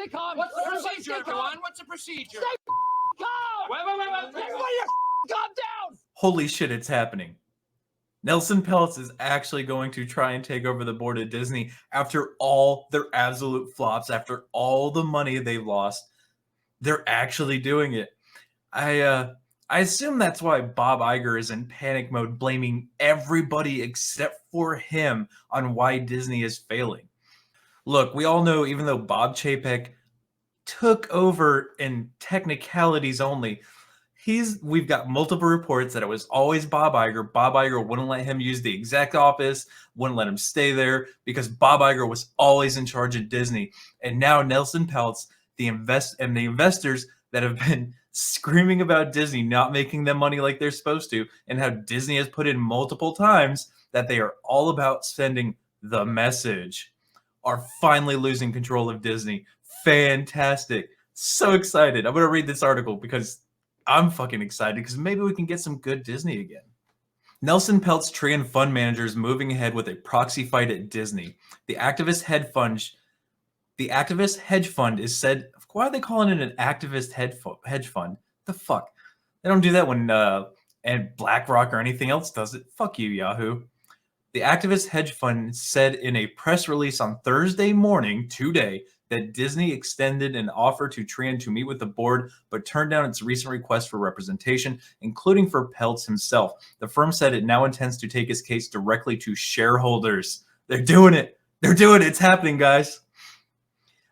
calm. What's the procedure, everyone? What's the procedure? Stay calm. Wait. Everybody, calm down. Holy shit, it's happening. Nelson Peltz is actually going to try and take over the board of Disney after all their absolute flops, after all the money they've lost. They're actually doing it. I assume that's why Bob Iger is in panic mode, blaming everybody except for him on why Disney is failing. Look, we all know, even though Bob Chapek took over in technicalities only, we've got multiple reports that it was always Bob Iger. Bob Iger wouldn't let him use the exec office, wouldn't let him stay there because Bob Iger was always in charge of Disney. And now Nelson Peltz, the investors that have been screaming about Disney not making them money like they're supposed to, and how Disney has put in multiple times that they are all about sending the message, are finally losing control of Disney. Fantastic. So excited. I'm going to read this article because I'm fucking excited because maybe we can get some good Disney again. Nelson Peltz tree and fund managers moving ahead with a proxy fight at Disney. The activist hedge fund is said. Why are they calling it an activist hedge fund? The fuck? They don't do that when and BlackRock or anything else does it. Fuck you, Yahoo. The activist hedge fund said in a press release on Thursday morning, today, that Disney extended an offer to Tran to meet with the board, but turned down its recent request for representation, including for Peltz himself. The firm said it now intends to take its case directly to shareholders. They're doing it. They're doing it. It's happening, guys.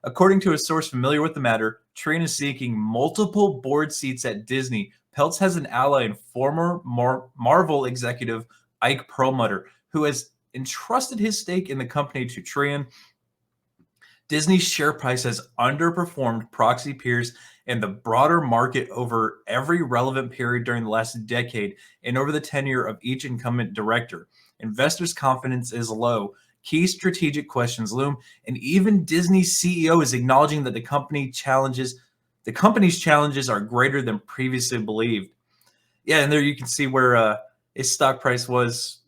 According to a source familiar with the matter, Tran is seeking multiple board seats at Disney. Peltz has an ally in former Marvel executive Ike Perlmutter, who has entrusted his stake in the company to Tran. Disney's share price has underperformed proxy peers and the broader market over every relevant period during the last decade and over the tenure of each incumbent director. Investors' confidence is low. Key strategic questions loom, and even Disney's CEO is acknowledging that the company's challenges are greater than previously believed. Yeah, and there you can see where its stock price was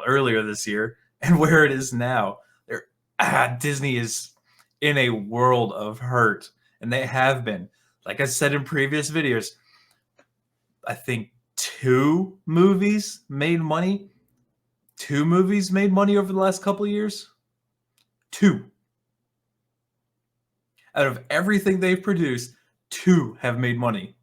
earlier this year and where it is now. Disney is in a world of hurt, and they have been. Like I said in previous videos, I think 2 movies made money. 2 movies made money over the last couple of years. 2. Out of everything they've produced, 2 have made money.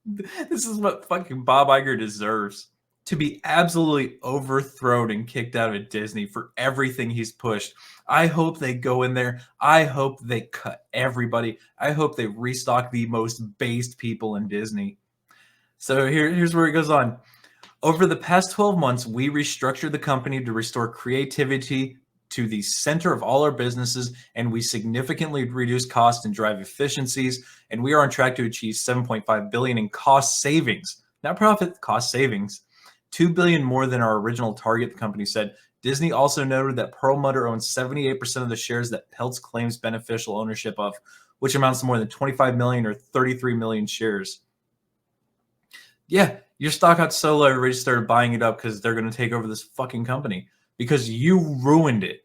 This is what fucking Bob Iger deserves. To be absolutely overthrown and kicked out of Disney for everything he's pushed. I hope they go in there. I hope they cut everybody. I hope they restock the most based people in Disney. So here's where it goes on. Over the past 12 months, we restructured the company to restore creativity to the center of all our businesses, and we significantly reduced costs and drive efficiencies, and we are on track to achieve $7.5 billion in cost savings. Not profit, cost savings. $2 billion more than our original target, the company said. Disney also noted that Perlmutter owns 78% of the shares that Peltz claims beneficial ownership of, which amounts to more than 25 million or 33 million shares. Yeah, your stock got so low, everybody started buying it up because they're going to take over this fucking company because you ruined it.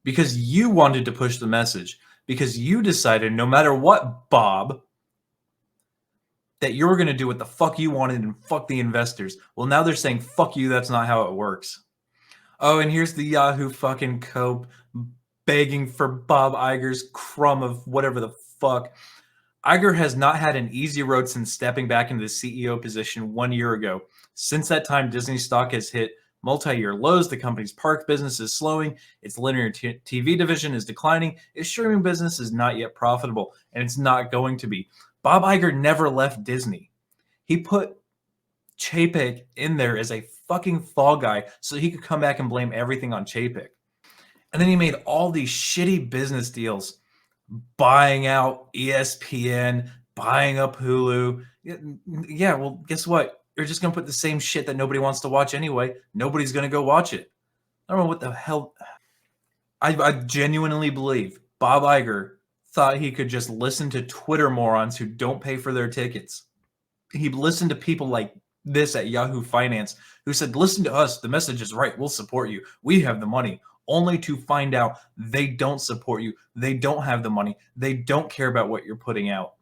Because you wanted to push the message. Because you decided, no matter what, Bob, that you were going to do what the fuck you wanted and fuck the investors. Well, now they're saying, fuck you, that's not how it works. Oh, and here's the Yahoo fucking cope begging for Bob Iger's crumb of whatever the fuck. Iger has not had an easy road since stepping back into the CEO position 1 year ago. Since that time, Disney stock has hit multi-year lows. The company's park business is slowing. Its linear TV division is declining. Its streaming business is not yet profitable, and it's not going to be. Bob Iger never left Disney. He put Chapek in there as a fucking fall guy so he could come back and blame everything on Chapek. And then he made all these shitty business deals, buying out ESPN, buying up Hulu. Yeah, well, guess what? You're just going to put the same shit that nobody wants to watch anyway. Nobody's going to go watch it. I don't know what the hell. I genuinely believe Bob Iger thought he could just listen to Twitter morons who don't pay for their tickets. He listened to people like this at Yahoo Finance who said, listen to us. The message is right. We'll support you. We have the money. only to find out they don't support you. They don't have the money. They don't care about what you're putting out.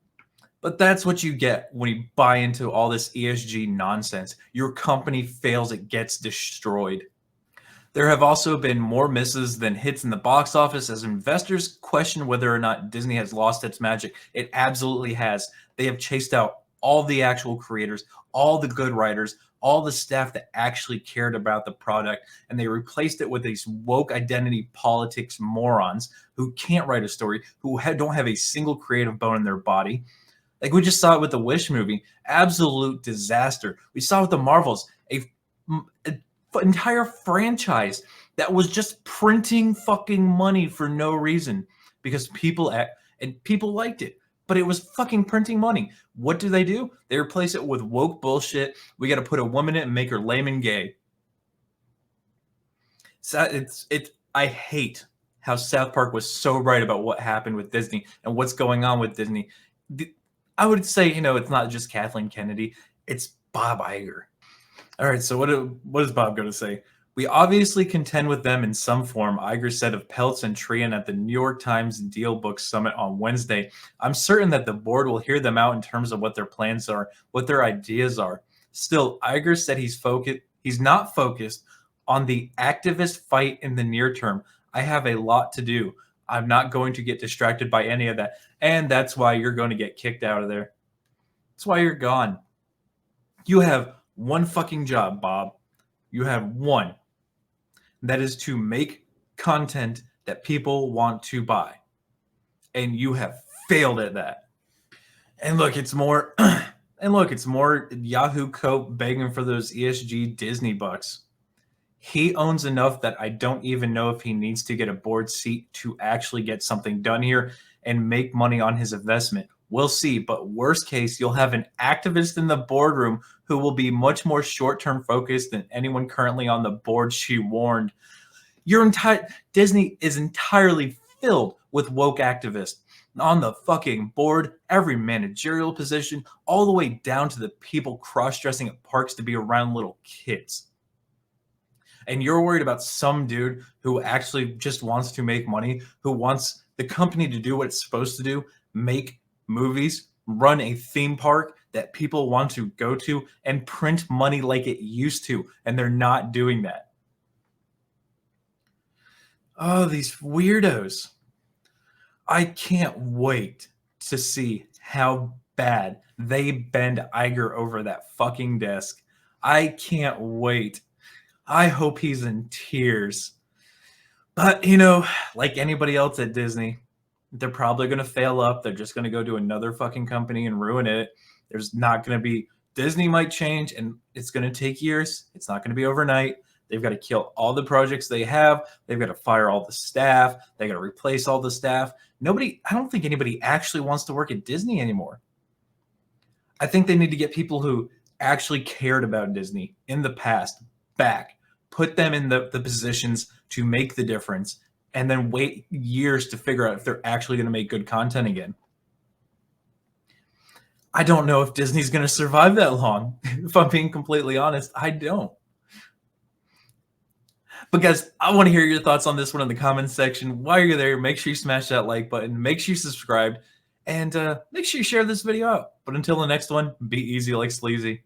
But that's what you get when you buy into all this ESG nonsense. Your company fails, it gets destroyed. There have also been more misses than hits in the box office as investors question whether or not Disney has lost its magic. It absolutely has. They have chased out all the actual creators, all the good writers, all the staff that actually cared about the product, and they replaced it with these woke identity politics morons who can't write a story, who don't have a single creative bone in their body. Like we just saw it with the Wish movie, absolute disaster. We saw it with the Marvels, a entire franchise that was just printing fucking money for no reason because people liked it, but it was fucking printing money. What do? They replace it with woke bullshit. We got to put a woman in it and make her lame and gay. So I hate how South Park was so right about what happened with Disney and what's going on with Disney. I would say, it's not just Kathleen Kennedy, it's Bob Iger. All right, so what is Bob going to say? We obviously contend with them in some form, Iger said of Peltz and Trian at the New York Times Deal Book Summit on Wednesday. I'm certain that the board will hear them out in terms of what their plans are, what their ideas are. Still, Iger said he's not focused on the activist fight in the near term. I have a lot to do. I'm not going to get distracted by any of that. And that's why you're going to get kicked out of there. That's why you're gone. You have one fucking job, Bob. You have one. That is to make content that people want to buy. And you have failed at that. And look, it's more Yahoo Cope begging for those ESG Disney bucks. He owns enough that I don't even know if he needs to get a board seat to actually get something done here and make money on his investment. We'll see, but worst case, you'll have an activist in the boardroom who will be much more short-term focused than anyone currently on the board, she warned. Disney is entirely filled with woke activists. On the fucking board, every managerial position, all the way down to the people cross-dressing at parks to be around little kids. And you're worried about some dude who actually just wants to make money, who wants the company to do what it's supposed to do, make movies, run a theme park that people want to go to, and print money like it used to. And they're not doing that. Oh, these weirdos. I can't wait to see how bad they bend Iger over that fucking desk. I can't wait. I hope he's in tears. But, like anybody else at Disney, they're probably going to fail up. They're just going to go to another fucking company and ruin it. There's not going to be... Disney might change, and it's going to take years. It's not going to be overnight. They've got to kill all the projects they have. They've got to fire all the staff. They got to replace all the staff. I don't think anybody actually wants to work at Disney anymore. I think they need to get people who actually cared about Disney in the past back, put them in the positions to make the difference, and then wait years to figure out if they're actually going to make good content again. I don't know if Disney's going to survive that long. If I'm being completely honest, I don't. But guys, I want to hear your thoughts on this one in the comments section. While you're there, make sure you smash that like button, make sure you subscribe, and make sure you share this video out. But until the next one, be easy like sleazy.